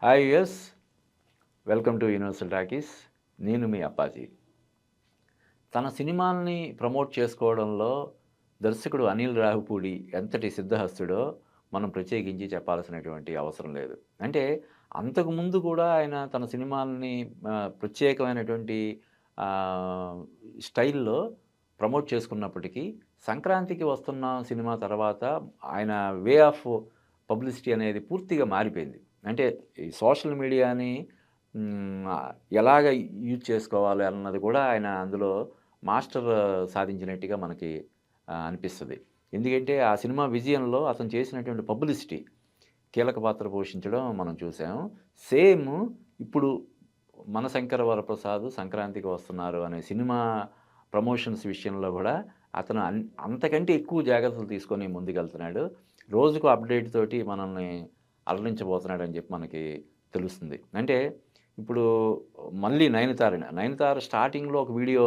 Hi yes welcome to universal talkies. నేను మీ అప్పాజీ. తన సినిమాల్ని ప్రమోట్ చేసుకోవడంలో దర్శకుడు అనిల్ రావిపూడి ఎంతటి సిద్ధహస్తుడో మనం ప్రత్యేకించి చెప్పాల్సినటువంటి అవసరం లేదు. అంటే అంతకుముందు కూడా ఆయన తన సినిమాల్ని ప్రత్యేకమైనటువంటి ఆహ్, స్టైల్‌లో ప్రమోట్ చేసుకున్నప్పటికీ, సంక్రాంతికి వస్తున్నాం సినిమా తర్వాత ఆయన వే ఆఫ్ పబ్లిసిటీ అనేది పూర్తిగా మారిపోయింది. అంటే ఈ సోషల్ మీడియాని ఎలాగ యూజ్ చేసుకోవాలి అన్నది కూడా ఆయన అందులో మాస్టర్ సాధించినట్టుగా మనకి అనిపిస్తది. ఎందుకంటే ఆ సినిమా విజయంలో అతను చేసినటువంటి పబ్లిసిటీ కీలక పాత్ర పోషించడం మనం చూసాం. సేమ్ ఇప్పుడు 'మనశంకర వరప్రసాద్ సంక్రాంతికి వస్తున్నారు' అనే సినిమా ప్రమోషన్స్ విషయంలో గూడా అతను అంతకంటే ఎక్కువ జాగ్రత్తలు తీసుకొని ముందుకెళ్తున్నాడు. రోజుకో అప్‌డేట్ తోటి మనల్ని అలరించబోతున్నాడని చెప్పి మనకి తెలుస్తుంది. అంటే ఇప్పుడు మళ్ళీ 'నయనతార' స్టార్టింగ్‌లో ఒక వీడియో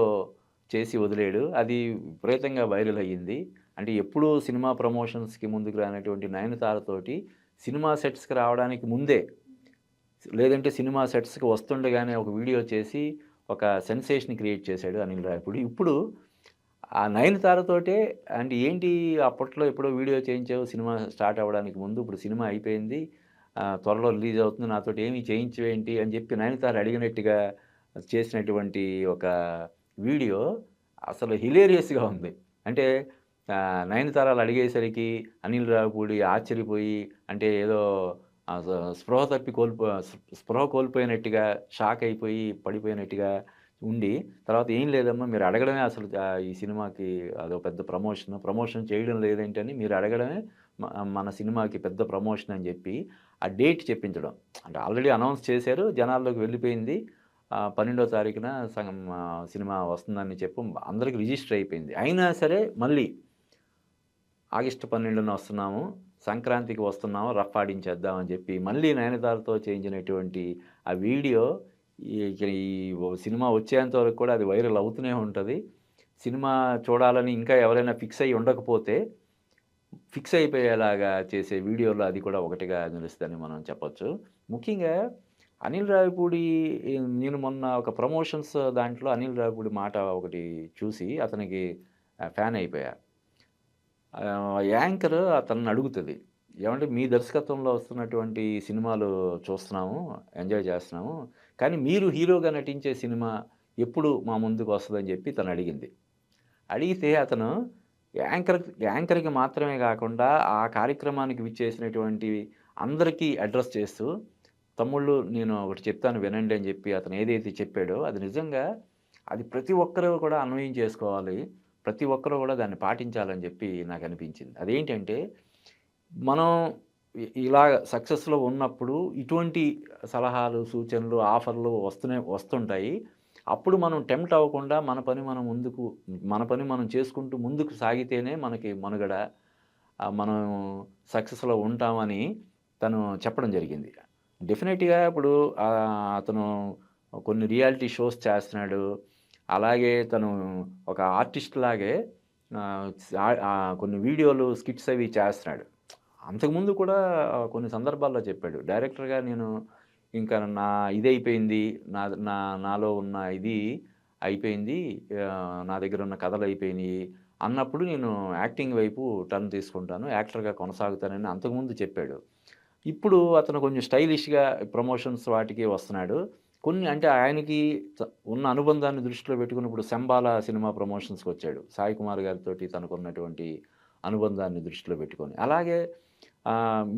చేసి వదిలాడు. అది విపరీతంగా వైరల్ అయ్యింది. అంటే ఎప్పుడూ సినిమా ప్రమోషన్స్‌కి ముందుకు రానటువంటి 'నయనతార' తోటి సినిమా సెట్స్‌కి రావడానికి ముందే, లేదంటే సినిమా సెట్స్‌కి వస్తుండగానే ఒక వీడియో చేసి ఒక సెన్సేషన్ క్రియేట్ చేశాడు అనిల్ రావిపూడి. ఇప్పుడు ఆ 'నయనతార' తోటే అంటే ఏంటి అప్పట్లో ఎప్పుడో వీడియో చేయించావు సినిమా స్టార్ట్ అవ్వడానికి ముందు. ఇప్పుడు సినిమా అయిపోయింది. త్వరలో రిలీజ్ అవుతుంది. నాతోటి ఏమి చేయించవేంటి అని చెప్పి 'నయనతార' అడిగినట్టుగా చేసినటువంటి ఒక వీడియో అసలు హిలేరియస్‌గా ఉంది. అంటే 'నయనతార' అలా అడిగేసరికి అనిల్ రావిపూడి ఆశ్చర్యపోయి, అంటే ఏదో ఆహ్, స స్పృహ తప్పి స్పృహ కోల్పోయినట్టుగా, షాక్ అయిపోయి పడిపోయినట్టుగా ఉండి, తర్వాత "ఏం లేదమ్మా మీరు అడగడమే అసలు ఈ సినిమాకి అదో పెద్ద ప్రమోషన్. ప్రమోషన్ చేయడం లేదేంటని మీరు అడగడమే మ మన సినిమాకి పెద్ద ప్రమోషన్" అని జెప్పి ఆ డేట్ చెప్పించడం. అంటే ఆల్రెడీ అనౌన్స్ చేశారు. జనాల్లోకి వెళ్ళిపోయింది. 12వ తారీఖున సినిమా వస్తుందని చెప్పి అందరికి రిజిస్టర్ అయిపోయింది. అయినా సరే మళ్ళీ ఆగస్టు 12న వస్తున్నాము, సంక్రాంతికి వస్తున్నాము, రఫ్ ఆడించేద్దాం అని చెప్పి మళ్ళీ 'నయనతార'తో చేయించినటువంటి ఆ వీడియో ఈ సినిమా వచ్చేంత వరకు కూడా అది వైరల్ అవుతూనే ఉంటది. సినిమా చూడాలని ఇంకా ఎవరైనా ఫిక్స్ అయ్యి ఉండకపోతే, ఫిక్స్ అయిపోయేలాగా చేసే వీడియోలో అది కూడా ఒకటిగా నిలుస్తదని మనం చెప్పొచ్చు. ముఖ్యంగా అనిల్ రావిపూడి నేను మొన్న ఒక ప్రమోషన్స్ దాంట్లో అనిల్ రావిపూడి మాట ఒకటి చూసి అతనికి ఫ్యాన్ అయిపోయా. యాంకర్ అతన్ని అడుగుతది. ఏవండీ మీ దర్శకత్వంలో వస్తున్నటువంటి సినిమాలు చూస్తున్నాము, ఎంజాయ్ చేస్తున్నాము. కానీ మీరు హీరోగా నటించే సినిమా ఎప్పుడు మా ముందుకు వస్తదని చెప్పి తనడిగింది. అడిగితే అతను యాంకర్‌కి మాత్రమే గాకుండా ఆ కార్యక్రమానికి విచ్చేసినటువంటి అందరికీ అడ్రెస్ చేస్తూ, తమ్ముళ్ళు నేను ఒకటి చెప్తాను వినండి అని చెప్పి అతను ఏదైతే చెప్పాడో అది నిజంగా అది ప్రతి ఒక్కరు కూడా అన్వయం చేసుకోవాలి. ప్రతి ఒక్కరు గూడా దాన్ని పాటించాలని జెప్పి నాకనిపించింది. అదేంటంటే, మనం ఇలాగ సక్సెస్‌లో ఉన్నప్పుడు ఇటువంటి సలహాలు, సూచనలు, ఆఫర్‌లు వస్తుంటాయి. అప్పుడు మనం టెంప్ట్ అవ్వకుండా మన పని మనం చేసుకుంటూ ముందుకు సాగితేనే మనకి మనుగడ. మనం సక్సెస్‌లో ఉంటామని తను చెప్పడం జరిగింది. డెఫినెట్‌గా ఇప్పుడు అతను కొన్ని రియాలిటీ షోస్ చేస్తున్నాడు. అలాగే తను ఒక ఆర్టిస్ట్ లాగే కొన్ని వీడియోలు, స్కిట్స్ అవి చేస్తున్నాడు. అంతకుముందు కూడా కొన్ని సందర్భాల్లో చెప్పాడు. డైరెక్టర్‌గా నేను ఇంకా ఇదయిపోయింది. నాలో ఉన్న ఇది అయిపోయింది. నా దగ్గరున్న కథలయిపోయినియి అన్నప్పుడు నేను యాక్టింగ్ వైపు టర్న్ తీసుకుంటాను. యాక్టర్‌గా కొనసాగుతానని అంతకుముందు చెప్పాడు. ఇప్పుడు అతను కొంచెం స్టైలిష్‌గా ప్రమోషన్స్ వాటికి వస్తున్నాడు. కొన్ని అంటే ఆయనకి త ఉన్న అనుబంధాన్ని దృష్టిలో పెట్టుకొని ఇప్పుడు 'శంబాల' సినిమా ప్రమోషన్స్‌కొచ్చాడు. సాయి కుమార్ గారితోటి తనకున్నటువంటి అనుబంధాన్ని దృష్టిలో పెట్టుకొని. అలాగే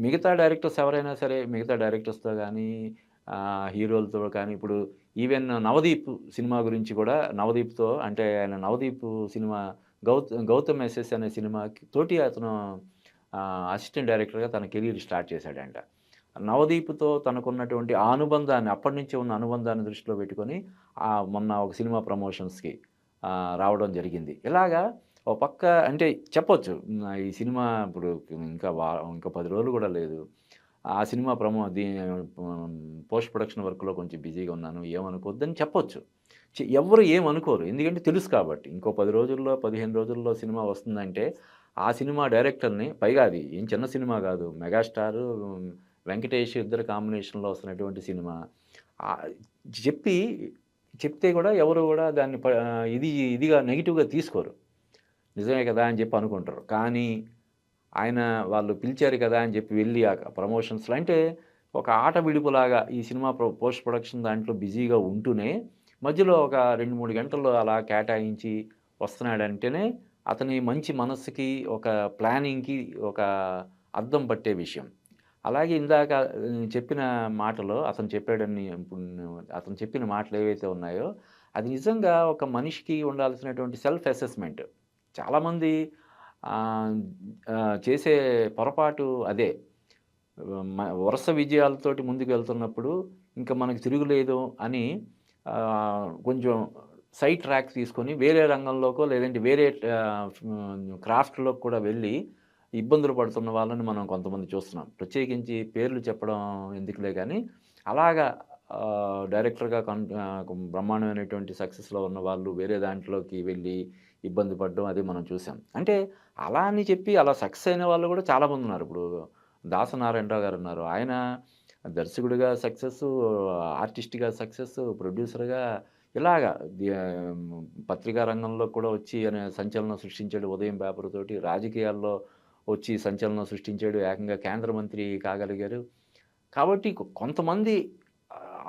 మిగతా డైరెక్టర్స్ ఎవరైనా సరే, మిగతా డైరెక్టర్స్‌తో గానీ, హీరోలతో కానీ ఇప్పుడు ఈవెన్ 'నవదీప్' సినిమా గురించి కూడా 'నవదీప్‌తో' అంటే ఆయన 'నవదీప్' సినిమా 'గౌతమ్ ఎస్.ఎస్' అనే సినిమాకి తోటి అతను అసిస్టెంట్ డైరెక్టర్‌గా తన కెరీర్ స్టార్ట్ చేశాడంట. 'నవదీప్‌తో' తనకున్నటువంటి ఆ అనుబంధాన్ని అప్పటినుంచే ఉన్న అనుబంధాన్ని దృష్టిలో పెట్టుకొని మొన్న ఒక సినిమా ప్రమోషన్స్‌కి రావడం జరిగింది. ఇలాగా ఓ పక్క అంటే చెప్పొచ్చు. ఈ సినిమా ఇప్పుడు ఇంకా 10 రోజులు గూడా లేదు. ఆ సినిమా పోస్ట్ ప్రొడక్షన్ వర్క్‌లో కొంచెం బిజీగా ఉన్నాను. ఏమనుకోవద్దని చెప్పొచ్చు. ఎవ్వరు ఏమనుకోరు. ఎందుకంటే తెలుసు కాబట్టి. ఇంకో 10 రోజుల్లో, 15 రోజుల్లో సినిమా వస్తుందంటే, ఆ సినిమా డైరెక్టర్‌ని పైగా అది ఏం చిన్న సినిమా గాదు. మెగాస్టారు వెంకటేష్ ఇద్దరు కాంబినేషన్‌లో వస్తున్నటువంటి సినిమా. ఆహ్, చెప్పి చెప్తే కూడా ఎవరు కూడా దాన్ని ఇదిగా నెగెటివ్‌గా తీసుకోరు. నిజమే కదా! అని చెప్పి అనుకుంటారు. కానీ ఆయన వాళ్ళు పిలిచారు కదా! అని చెప్పి వెళ్ళి ఆ ప్రమోషన్స్‌లో అంటే ఒక ఆట విడుపులాగా ఈ సినిమా పోస్ట్ ప్రొడక్షన్ దాంట్లో బిజీగా ఉంటూనే మధ్యలో ఒక 2, 3 గంటలు అలా కేటాయించి వస్తున్నాడంటేనే అతని మంచి మనస్సుకి, ఒక ప్లానింగ్‌కి ఒక అద్దం పట్టే విషయం. అలాగే ఇందాక చెప్పిన మాటలో అతను చెప్పాడని ఇప్పుడు అతను చెప్పిన మాటలు ఏవైతే ఉన్నాయో, అది నిజంగా ఒక మనిషికి ఉండాల్సినటువంటి సెల్ఫ్ అసెస్‌మెంట్. చాలామంది ఆహ్, చేసే పొరపాటు అదే. వరుస విజయాలతోటి ముందుకెళ్తున్నప్పుడు ఇంక మనకు తిరుగులేదు అని కొంచెం సైడ్ ట్రాక్ తీసుకొని వేరే రంగంలోకో లేదంటే వేరే క్రాఫ్ట్‌లోకి కూడా వెళ్ళి ఇబ్బందులు పడుతున్న వాళ్ళని మనం కొంతమంది చూస్తున్నాం. ప్రత్యేకించి పేర్లు చెప్పడం ఎందుకులే గానీ, అలాగా డైరెక్టర్‌గా బ్రహ్మాండమైనటువంటి సక్సెస్‌లో ఉన్న వాళ్ళు వేరే దాంట్లోకి వెళ్ళి ఇబ్బంది పడడం అది మనం చూసాం. అంటే అలా అని చెప్పి అలా సక్సెస్ అయిన వాళ్ళు గూడా చాలామందున్నారు. ఇప్పుడు దాసనారాయణరావు గారున్నారు. ఆయన దర్శకుడిగా సక్సెస్సు, ఆర్టిస్ట్‌గా సక్సెస్సు, ప్రొడ్యూసర్‌గా ఇలాగా పత్రికా రంగంలో కూడా వచ్చి ఆయన సంచలనం సృష్టించాడు. ఉదయం పేపర్‌తోటి రాజకీయాల్లో వచ్చి సంచలనం సృష్టించాడు. ఏకంగా కేంద్ర మంత్రి కాగలిగారు. కాబట్టి కొంతమంది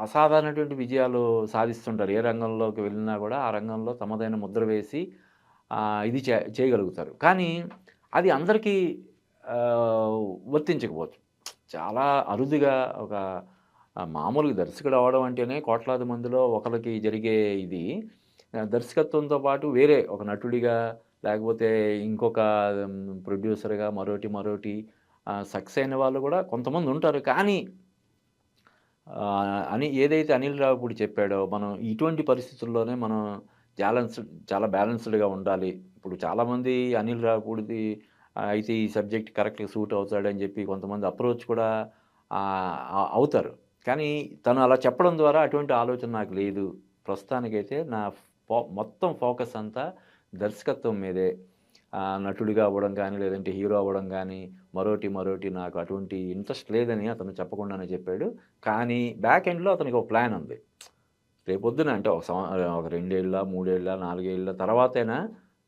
అసాధారణటువంటి విజయాలు సాధిస్తుంటారు. ఏ రంగంలోకి వెళ్ళినా గూడా ఆ రంగంలో తమదైన ముద్ర వేసి ఇది చేయగలుగుతారు. కానీ అది అందరికీ వర్తించకపోవచ్చు. చాలా అరుదుగా ఒక మామూలుగా దర్శకుడు అవ్వడం అంటేనే కోట్లాది మందిలో ఒకళ్ళకి జరిగే ఇది. దర్శకత్వంతో పాటు వేరే ఒక నటుడిగా లేకపోతే ఇంకొక ప్రొడ్యూసర్‌గా మరోటి సక్సెస్ అయిన వాళ్ళు గూడా కొంతమందుంటారు. కానీ అని ఏదైతే అనిల్ రావిపూడి చెప్పాడో, మనం ఇటువంటి పరిస్థితుల్లోనే మనం చాలా బ్యాలెన్స్‌డ్‌గా ఉండాలి. ఇప్పుడు చాలామంది అనిల్ రావిపూడిది అయితే ఈ సబ్జెక్ట్ కరెక్ట్‌గా సూట్ అవుతాడని చెప్పి కొంతమంది అప్రోచ్ కూడా అవుతారు. కానీ తను అలా చెప్పడం ద్వారా అటువంటి ఆలోచన నాకు లేదు. ప్రస్తుతానికైతే నా మొత్తం ఫోకస్ అంతా దర్శకత్వం మీదే. నటుడిగా అవ్వడం గానీ, లేదంటే హీరో అవ్వడం గానీ, మరోటి నాకు అటువంటి ఇంట్రెస్ట్ లేదని అతను చెప్పకుండానే చెప్పాడు. కానీ బ్యాక్ ఎండ్‌లో అతనికి ఒక ప్లాన్ ఉంది. రేపొద్దున అంటే ఒక 2 ఏళ్ళ, 3 ఏళ్ళ, 4 ఏళ్ళ తర్వాతైనా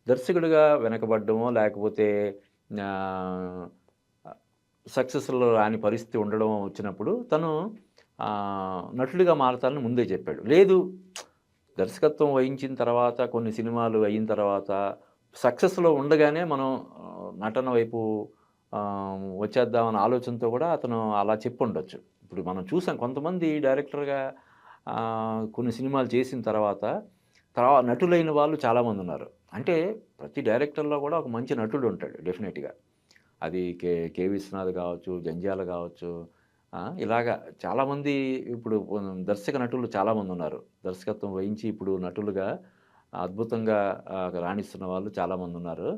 దర్శకుడిగా వెనకబడ్డమో లేకపోతే ఆహ్, సక్సెస్‌లో రాని పరిస్థితి ఉండడం వచ్చినప్పుడు తను నటుడిగా మారతానని ముందే చెప్పాడు. లేదు దర్శకత్వం వహించిన తర్వాత కొన్ని సినిమాలు అయిన తర్వాత సక్సెస్‌లో ఉండగానే మనం నటన వైపు వచ్చేద్దామన్న ఆలోచనతో కూడా అతను అలా చెప్పుండొచ్చు. ఇప్పుడు మనం చూసాం కొంతమంది డైరెక్టర్‌గా కొన్ని సినిమాలు చేసిన తర్వాత నటులైన వాళ్ళు చాలామందున్నారు. అంటే ప్రతి డైరెక్టర్‌లో కూడా ఒక మంచి నటుడు ఉంటాడు డెఫినెట్‌గా. అది కె. విశ్వనాథ్ కావచ్చు, జంధ్యాల కావచ్చు. ఇలాగా చాలామంది ఇప్పుడు దర్శక నటులు చాలామందున్నారు. దర్శకత్వం వహించి ఇప్పుడు నటులుగా అద్భుతంగా రాణిస్తున్న వాళ్ళు చాలామందున్నారు.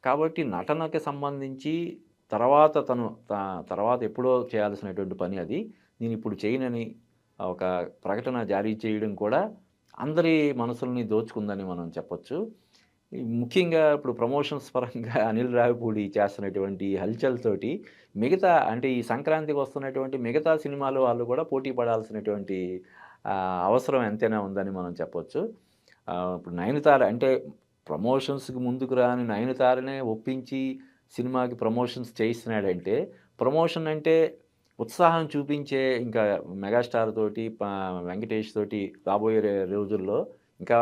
కాబట్టి నటనకి సంబంధించి తర్వాత తను తర్వాత ఎప్పుడో చేయాల్సినటువంటి పని అది. నేనిప్పుడు చేయనని ఒక ప్రకటన జారీ చేయడం కూడా అందరి మనసుల్ని దోచుకుందని మనం చెప్పొచ్చు. ముఖ్యంగా ఇప్పుడు ప్రమోషన్స్ పరంగా అనిల్ రావిపూడి చేస్తున్నటువంటి హల్చల్ తోటి మిగతా అంటే ఈ సంక్రాంతికి వస్తున్నటువంటి మిగతా సినిమాలు వాళ్ళు కూడా పోటీ పడాల్సినటువంటి అవసరం ఎంతైనా ఉందని మనం చెప్పొచ్చు. ఇప్పుడు 'నయనతార' అంటే ప్రమోషన్స్‌కి ముందుకు రాని 'నయనతారనే' ఒప్పించి సినిమాకి ప్రమోషన్స్ చేయిస్తున్నాడంటే, ప్రమోషన్ అంటే ఉత్సాహం చూపించే ఇంకా 'మెగాస్టార్' తోటి, 'వెంకటేష్' తోటి రాబోయే రోజుల్లో ఇంకా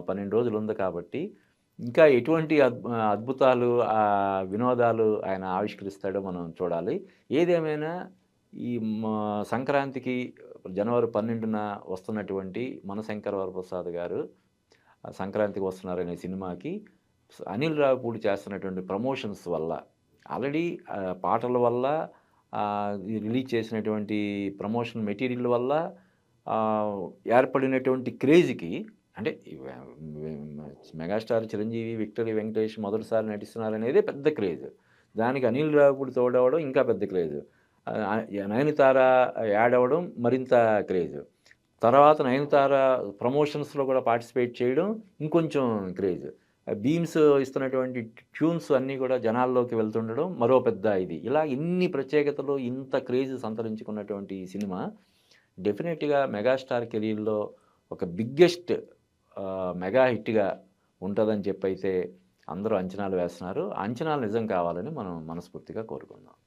12 రోజులుంది కాబట్టి, ఇంకా ఎటువంటి అద్భుతాలు, వినోదాలు ఆయన ఆవిష్కరిస్తాడో మనం చూడాలి. ఏదేమైనా ఈ సంక్రాంతికి జనవరి 12న వస్తున్నటువంటి 'మనశంకర వరప్రసాద్' గారు సంక్రాంతికి వస్తున్నారనే సినిమాకి అనిల్ రావిపూడి చేస్తున్నటువంటి ప్రమోషన్స్ వల్ల ఆల్రెడీ పాటల వల్ల రిలీజ్ చేసినటువంటి ప్రమోషన్ మెటీరియల్ వల్ల ఏర్పడినటువంటి క్రేజ్‌కి అంటే మెగాస్టార్ చిరంజీవి, విక్టరీ వెంకటేష్ మొదటిసారి నటిస్తున్నారనేదే పెద్ద క్రేజ్. దానికి అనిల్ రావిపూడి తోడవడం ఇంకా పెద్ద క్రేజ్. 'నయనతార' యాడ్ అవ్వడం మరింత క్రేజ్. తర్వాత 'నయనతార' ప్రమోషన్స్‌లో కూడా పార్టిసిపేట్ చేయడం ఇంకొంచెం క్రేజ్. బీమ్స్ ఇస్తున్నటువంటి ట్యూన్స్ అన్నీ కూడా జనాల్లోకి వెళ్తుండడం మరో పెద్ద ఇది. ఇలా ఇన్ని ప్రత్యేకతలు, ఇంత క్రేజ్ సంతరించుకున్నటువంటి ఈ సినిమా డెఫినెట్‌గా మెగాస్టార్ కెరీర్‌లో ఒక బిగ్గెస్ట్ మెగా హిట్‌గా ఉంటదని చెప్పైతే అందరూ అంచనాలు వేస్తున్నారు. ఆ అంచనాలు నిజం కావాలని మనం మనస్ఫూర్తిగా కోరుకుందాం.